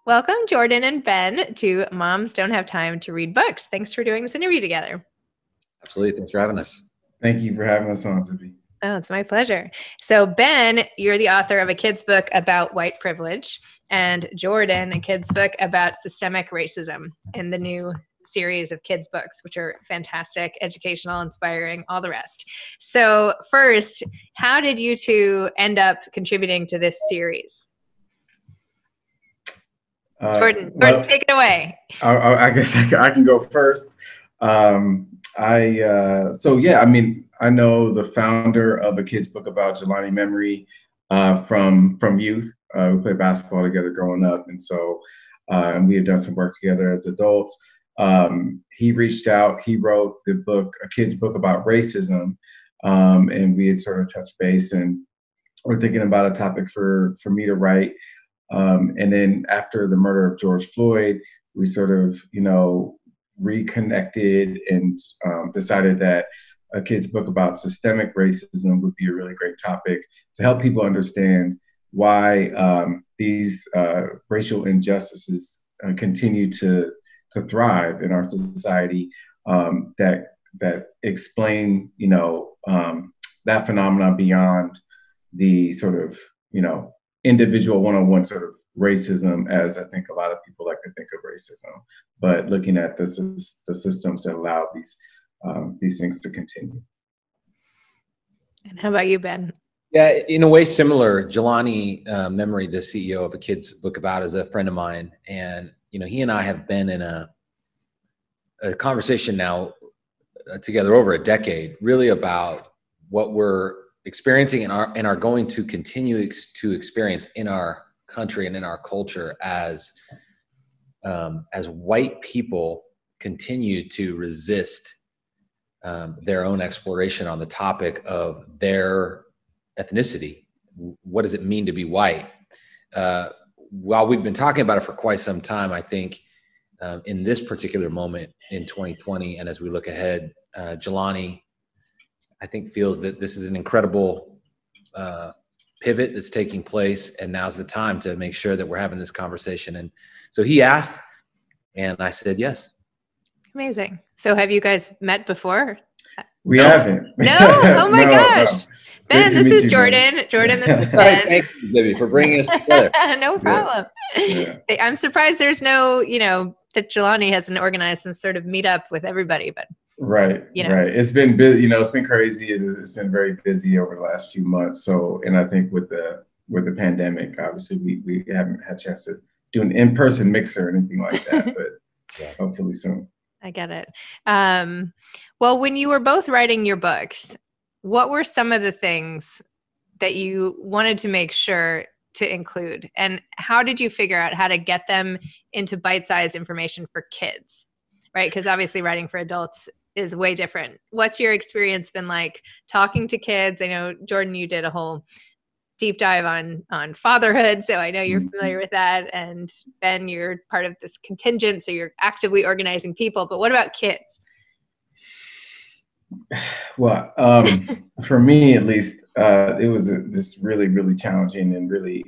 Welcome, Jordan and Ben, to Moms Don't Have Time to Read Books. Thanks for doing this interview together. Absolutely. Thanks for having us. Thank you for having us on, Zibby. Oh, it's my pleasure. So, Ben, you're the author of a kid's book about white privilege, and Jordan, a kid's book about systemic racism in the new series of kids' books, which are fantastic, educational, inspiring, all the rest. So, first, how did you two end up contributing to this series? Jordan, take it away. I guess I can go first. I know the founder of a kid's book about Jelani memory from youth. We played basketball together growing up, and so and we had done some work together as adults. He reached out. He wrote the book, a kid's book about racism, and we had sort of touched base, and we're thinking about a topic for me to write. And then after the murder of George Floyd, we sort of, reconnected and decided that a kid's book about systemic racism would be a really great topic to help people understand why these racial injustices continue to thrive in our society, that explain, that phenomenon beyond the sort of, individual one-on-one sort of racism, as I think a lot of people like to think of racism, but looking at the systems that allow these things to continue. And how about you, Ben? Yeah, in a way similar. Jelani Memory, the CEO of a kid's book about, is a friend of mine, and he and I have been in a conversation now together over a decade, really about what we're experiencing and are going to continue to experience in our country and in our culture as white people continue to resist their own exploration on the topic of their ethnicity. What does it mean to be white? While we've been talking about it for quite some time, I think in this particular moment in 2020, and as we look ahead, Jelani, I think, feels that this is an incredible pivot that's taking place, and now's the time to make sure that we're having this conversation. And so he asked, and I said yes. Amazing. So have you guys met before? We haven't. No? Oh my gosh. No. Ben, this is Jordan. Ben. Jordan, this is Ben. Thank you, Zibby, for bringing us together. No problem. Yes. Yeah. I'm surprised there's no, that Jelani hasn't organized some sort of meetup with everybody, but Right. It's been busy, it's been crazy. It's been very busy over the last few months. So, and I think with the pandemic, obviously we haven't had a chance to do an in-person mixer or anything like that, but hopefully soon. I get it. Well, when you were both writing your books, what were some of the things that you wanted to make sure to include, and how did you figure out how to get them into bite-sized information for kids? Right? Because obviously writing for adults is way different. What's your experience been like talking to kids? I know, Jordan, you did a whole deep dive on fatherhood, so I know you're familiar with that. And Ben, you're part of this contingent, so you're actively organizing people. But what about kids? Well, for me at least, it was just really, really challenging and really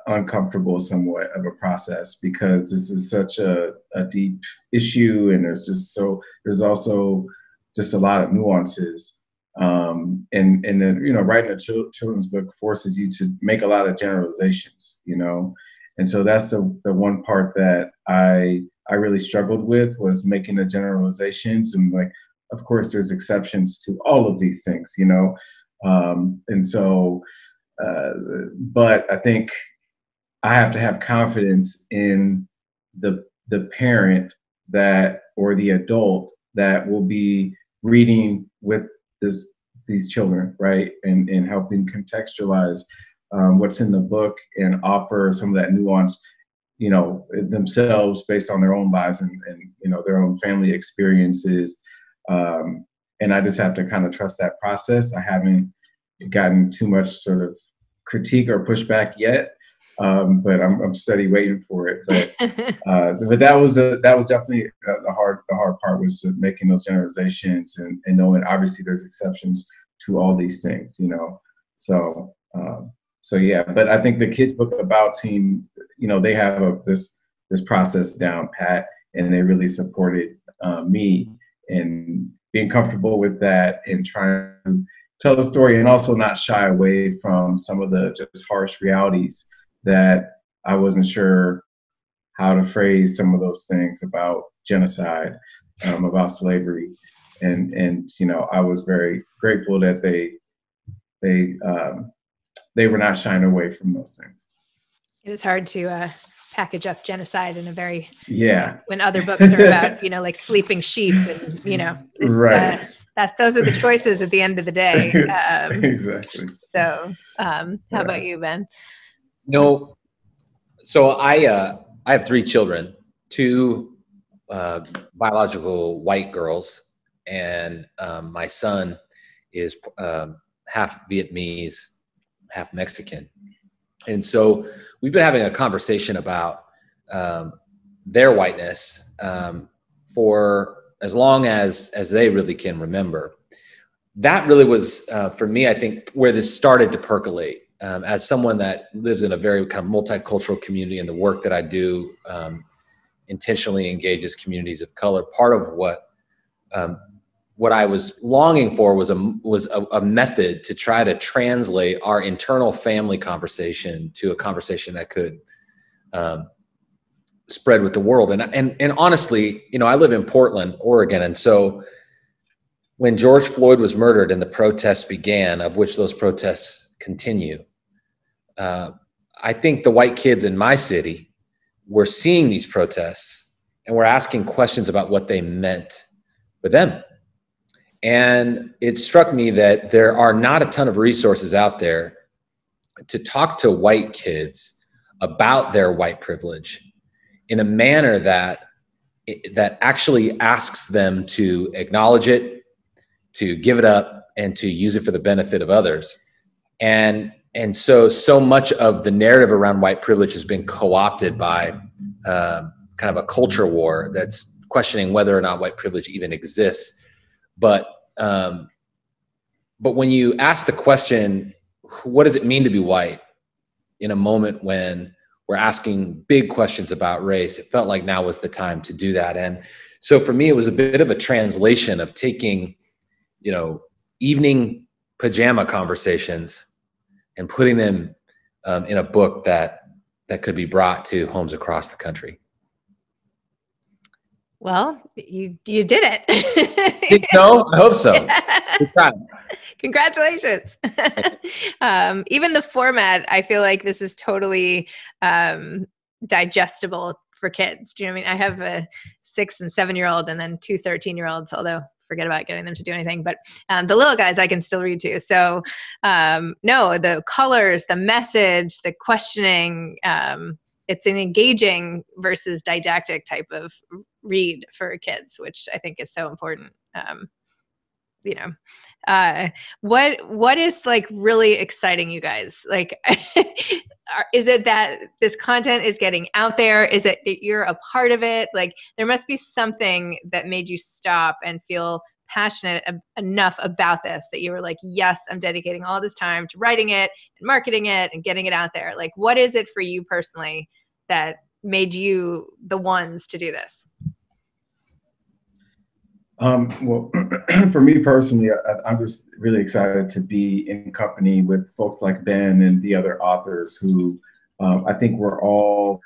uncomfortable somewhat of a process, because this is such a deep issue, and there's also just a lot of nuances. And then, writing a children's book forces you to make a lot of generalizations, and so that's the one part that I really struggled with, was making the generalizations. And of course, there's exceptions to all of these things, and so, but I think I have to have confidence in the parent or the adult that will be reading with these children, right, and helping contextualize what's in the book and offer some of that nuance, themselves, based on their own lives and their own family experiences. And I just have to kind of trust that process. I haven't gotten too much sort of critique or pushback yet, but I'm steady waiting for it. But that was definitely the hard part, was making those generalizations and knowing obviously there's exceptions to all these things, So yeah, but I think the kids book about team, they have this this process down pat, and they really supported me in being comfortable with that and trying to tell the story, and also not shy away from some of the just harsh realities that I wasn't sure how to phrase some of those things about genocide, about slavery. And I was very grateful that they were not shying away from those things. It is hard to package up genocide in a very, yeah, when other books are about, like sleeping sheep and, right. Those are the choices at the end of the day. Exactly. So how about you, Ben? No. So I have 3 children, 2 biological white girls, and my son is half Vietnamese, half Mexican. And so we've been having a conversation about their whiteness for as long as they really can remember. That really was, for me, I think, where this started to percolate. As someone that lives in a very kind of multicultural community, and the work that I do intentionally engages communities of color, part of what I was longing for was a method to try to translate our internal family conversation to a conversation that could spread with the world. And honestly, I live in Portland, Oregon, and so when George Floyd was murdered and the protests began, of which those protests continue, I think the white kids in my city were seeing these protests and were asking questions about what they meant for them. And it struck me that there are not a ton of resources out there to talk to white kids about their white privilege in a manner that actually asks them to acknowledge it, to give it up, and to use it for the benefit of others. And so much of the narrative around white privilege has been co-opted by kind of a culture war that's questioning whether or not white privilege even exists. But when you ask the question, what does it mean to be white, in a moment when we're asking big questions about race, it felt like now was the time to do that. And so for me, it was a bit of a translation of taking, evening pajama conversations and putting them in a book that could be brought to homes across the country. Well, you did it. Think so? I hope so. Good time. Congratulations. Even the format, I feel like this is totally digestible for kids. Do you know what I mean? I have a 6 and 7-year-old and then 2 13-year-olds, although forget about getting them to do anything. But the little guys I can still read to. So no, the colors, the message, the questioning, it's an engaging versus didactic type of read for kids, which I think is so important. What is like really exciting you guys? Like, is it that this content is getting out there? Is it that you're a part of it? Like, there must be something that made you stop and feel passionate enough about this that you were like, yes, I'm dedicating all this time to writing it and marketing it and getting it out there. Like, what is it for you personally that made you the ones to do this? Well, for me personally, I'm just really excited to be in company with folks like Ben and the other authors who I think we're all,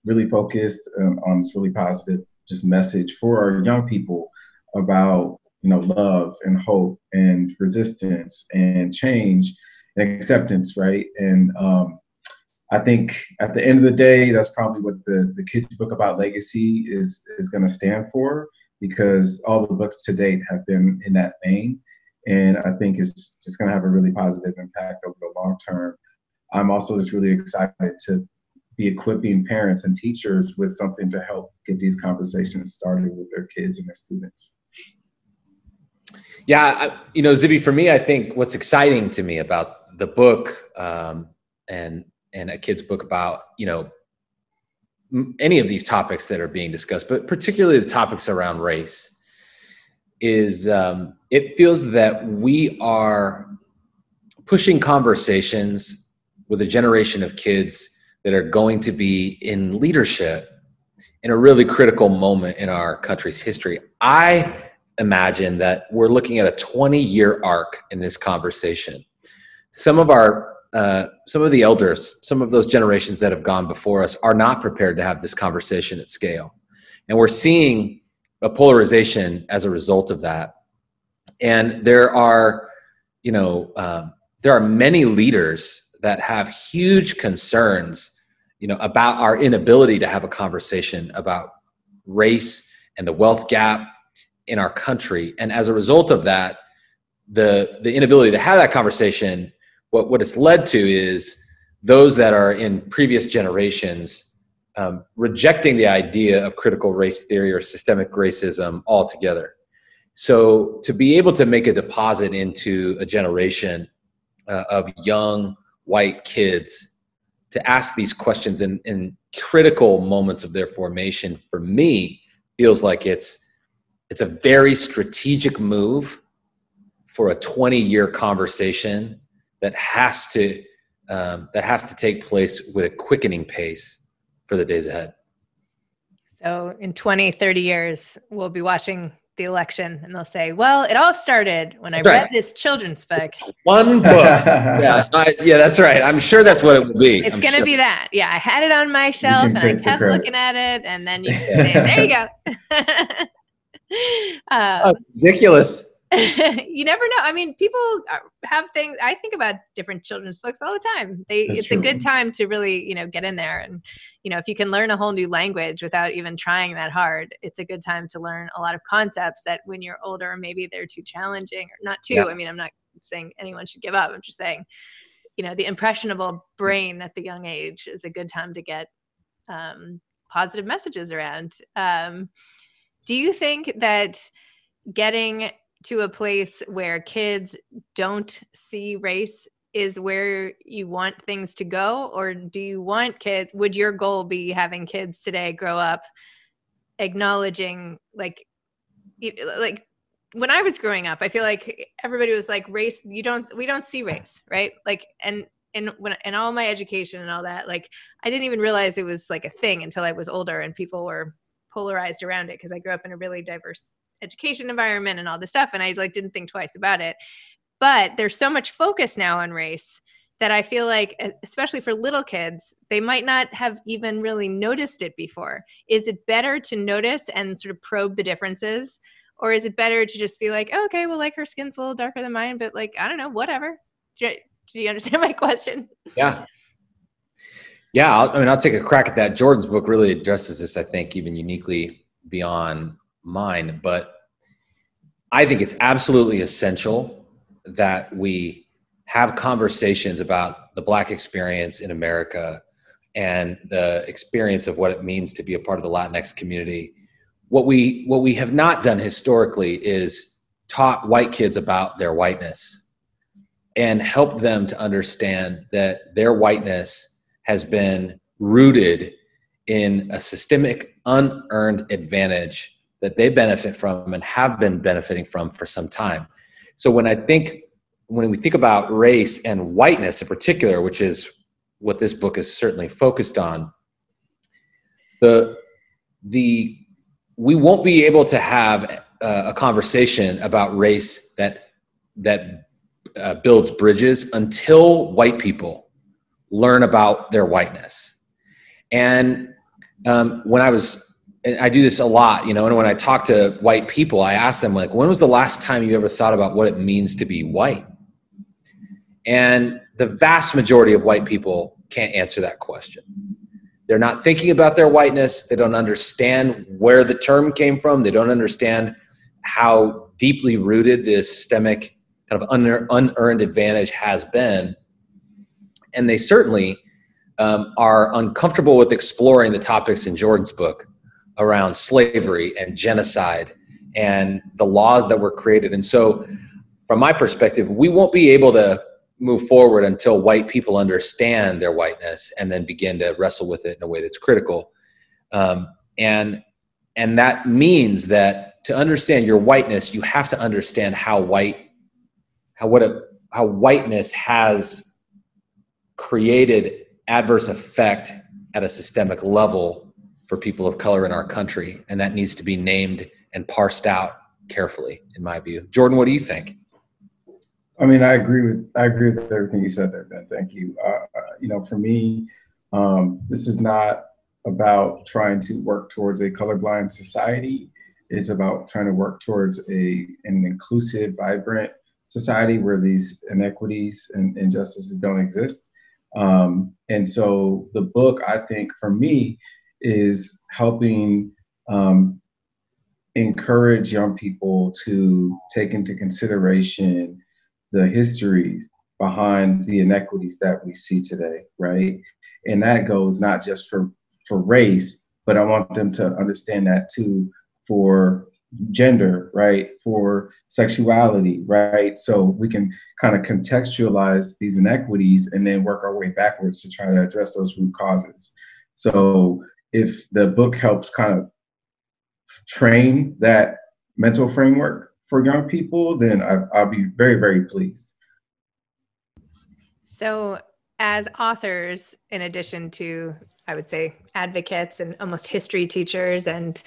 really focused on this really positive just message for our young people about, love and hope and resistance and change and acceptance, right? And I think at the end of the day, that's probably what the kids' book about legacy is going to stand for, because all the books to date have been in that vein. And I think it's just going to have a really positive impact over the long term. I'm also just really excited to be equipping parents and teachers with something to help get these conversations started with their kids and their students. Yeah, Zibby, for me, I think what's exciting to me about the book and a kid's book about, any of these topics that are being discussed, but particularly the topics around race, is it feels that we are pushing conversations with a generation of kids that are going to be in leadership in a really critical moment in our country's history. I imagine that we're looking at a 20-year arc in this conversation. Some of the elders, some of those generations that have gone before us are not prepared to have this conversation at scale. And we're seeing a polarization as a result of that. And there are many leaders that have huge concerns, about our inability to have a conversation about race and the wealth gap in our country. And as a result of that, the inability to have that conversation, what it's led to is those that are in previous generations rejecting the idea of critical race theory or systemic racism altogether. So to be able to make a deposit into a generation of young white kids to ask these questions in critical moments of their formation, for me, feels like it's a very strategic move for a 20-year conversation that has to take place with a quickening pace for the days ahead. So in 20, 30 years, we'll be watching the election and they'll say, well, it all started when I read this children's book. One book. Yeah, that's right. I'm sure that's what it will be. It's going to be that. Yeah, I had it on my shelf and I kept looking at it, and then you say, there you go. Ridiculous. You never know. I mean, people have things. I think about different children's books all the time. It's true. A good time to really, get in there. And, if you can learn a whole new language without even trying that hard, it's a good time to learn a lot of concepts that when you're older, maybe they're too challenging or not too. Yeah. I mean, I'm not saying anyone should give up. I'm just saying, the impressionable brain at the young age is a good time to get positive messages around. Do you think that getting to a place where kids don't see race is where you want things to go? Or do you want kids, would your goal be having kids today grow up acknowledging, like when I was growing up, I feel like everybody was like, race, we don't see race, right? Like, and all my education and all that, like, I didn't even realize it was like a thing until I was older and people were polarized around it, because I grew up in a really diverse education environment and all this stuff, and I didn't think twice about it. But there's so much focus now on race that I feel like, especially for little kids, they might not have even really noticed it before. Is it better to notice and sort of probe the differences, or is it better to just be like, oh, okay, well, like, her skin's a little darker than mine, but like, I don't know, whatever. Do you understand my question? Yeah. I'll take a crack at that. Jordan's book really addresses this, I think, even uniquely beyond mine, but I think it's absolutely essential that we have conversations about the Black experience in America and the experience of what it means to be a part of the Latinx community. What we have not done historically is taught white kids about their whiteness and helped them to understand that their whiteness has been rooted in a systemic unearned advantage that they benefit from and have been benefiting from for some time. So when we think about race and whiteness in particular, which is what this book is certainly focused on, we won't be able to have a conversation about race that builds bridges until white people learn about their whiteness. And I do this a lot, and when I talk to white people, I ask them, like, when was the last time you ever thought about what it means to be white? And the vast majority of white people can't answer that question. They're not thinking about their whiteness. They don't understand where the term came from. They don't understand how deeply rooted this systemic kind of unearned advantage has been. And they certainly are uncomfortable with exploring the topics in Jordan's book around slavery and genocide and the laws that were created. And so from my perspective, we won't be able to move forward until white people understand their whiteness and then begin to wrestle with it in a way that's critical. And that means that to understand your whiteness, you have to understand how whiteness has created adverse effect at a systemic level for people of color in our country, and that needs to be named and parsed out carefully, in my view. Jordan, what do you think? I mean, I agree with everything you said there, Ben. Thank you. For me, this is not about trying to work towards a colorblind society. It's about trying to work towards an inclusive, vibrant society where these inequities and injustices don't exist. And so the book, I think, for me, is helping encourage young people to take into consideration the history behind the inequities that we see today, right? And that goes not just for race, but I want them to understand that too for gender, right? For sexuality, right? So we can kind of contextualize these inequities and then work our way backwards to try to address those root causes. So if the book helps kind of train that mental framework for young people, then I'll be very, very pleased. So as authors, in addition to, I would say, advocates and almost history teachers and,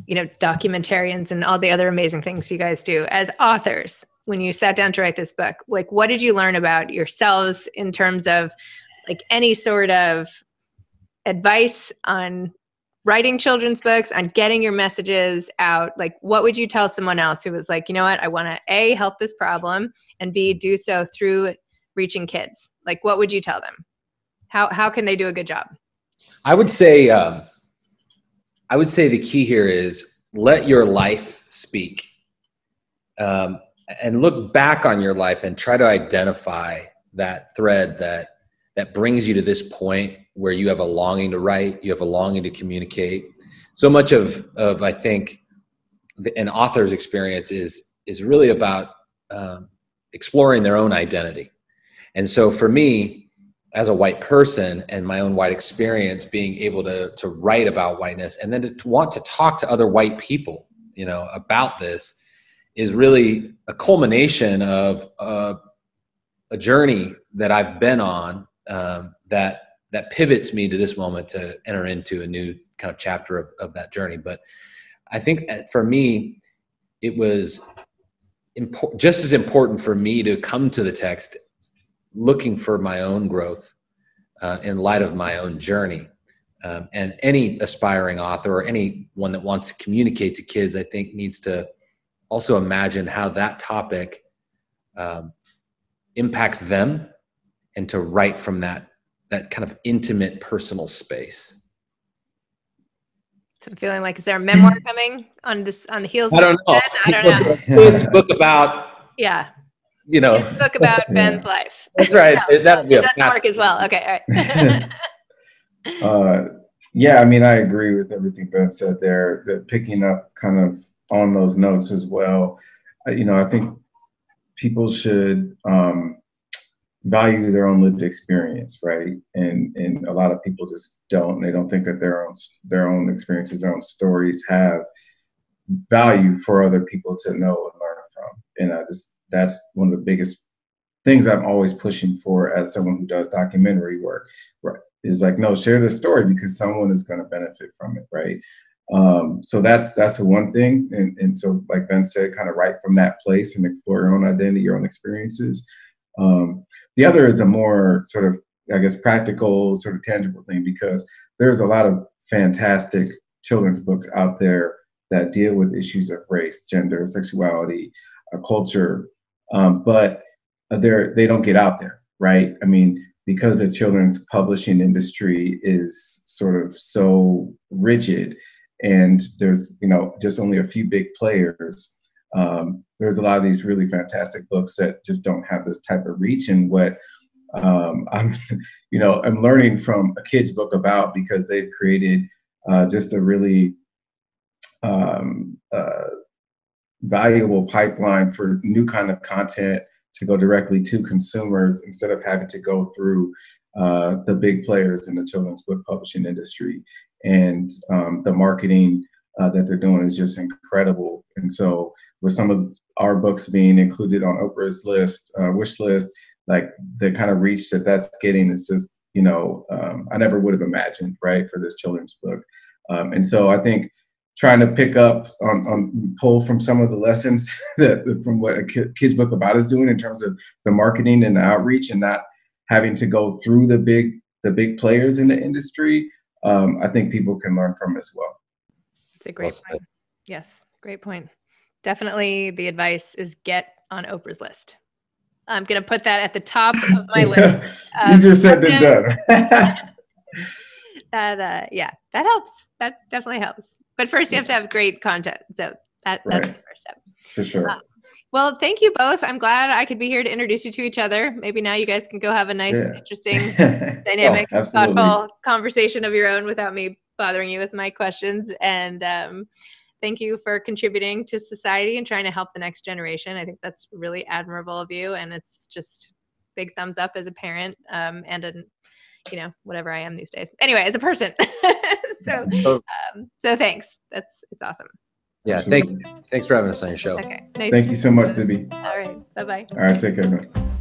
documentarians and all the other amazing things you guys do, as authors, when you sat down to write this book, like, what did you learn about yourselves in terms of like any sort of advice on writing children's books, on getting your messages out? Like, what would you tell someone else who was like, you know what, I want to A, help this problem, and B, do so through reaching kids? Like, what would you tell them? How can they do a good job? I would say the key here is let your life speak, and look back on your life and try to identify that thread that brings you to this point where you have a longing to write, you have a longing to communicate. So much of I think an author's experience is really about exploring their own identity. And so for me, as a white person and my own white experience, being able to write about whiteness and then to want to talk to other white people, about this is really a culmination of a journey that I've been on, that pivots me to this moment to enter into a new kind of chapter of that journey. But I think for me, it was just as important for me to come to the text looking for my own growth in light of my own journey. And any aspiring author or anyone that wants to communicate to kids, I think, needs to also imagine how that topic impacts them, and to write from that kind of intimate personal space. So I'm feeling like, is there a memoir coming on the heels? I don't know. I don't know. It's a book about, It's a book about Ben's life. That's right. That'll be that's Mark as well. Okay, all right. I mean, I agree with everything Ben said there. That picking up kind of on those notes as well. I think people should value their own lived experience, right? And a lot of people just don't. They don't think that their own experiences, their own stories have value for other people to know and learn from. And that's one of the biggest things I'm always pushing for as someone who does documentary work, right? Is like, no, share the story because someone is going to benefit from it, right? So that's the one thing. And so, like Ben said, kind of write from that place and explore your own identity, your own experiences. The other is a more sort of, I guess, practical, sort of tangible thing, because there's a lot of fantastic children's books out there that deal with issues of race, gender, sexuality, culture, but they don't get out there, right? I mean, because the children's publishing industry is sort of so rigid, and there's just only a few big players. There's a lot of these really fantastic books that just don't have this type of reach. And what I'm learning from a kid's book about, because they've created just a really valuable pipeline for new kind of content to go directly to consumers instead of having to go through the big players in the children's book publishing industry. And the marketing that they're doing is just incredible. And so with some of our books being included on Oprah's list, wish list, like the kind of reach that's getting is just I never would have imagined, right, for this children's book. And so I think trying to pick up pull from some of the lessons from what a kid's book about is doing in terms of the marketing and the outreach, and not having to go through the big players in the industry, I think people can learn from as well. It's a great point. Yes, great point. Definitely the advice is get on Oprah's list. I'm going to put that at the top of my list. Easier said than done. That helps. That definitely helps. But first you have to have great content. So that's the first step. For sure. Well, thank you both. I'm glad I could be here to introduce you to each other. Maybe now you guys can go have a nice, interesting, dynamic, thoughtful conversation of your own without me bothering you with my questions. And thank you for contributing to society and trying to help the next generation. I think that's really admirable of you. And it's just big thumbs up as a parent and whatever I am these days. Anyway, as a person. So thanks. It's awesome. Yeah. Thanks for having us on your show. Okay. Thank you so much, Zibby. All right. Bye-bye. All right. Take care, man.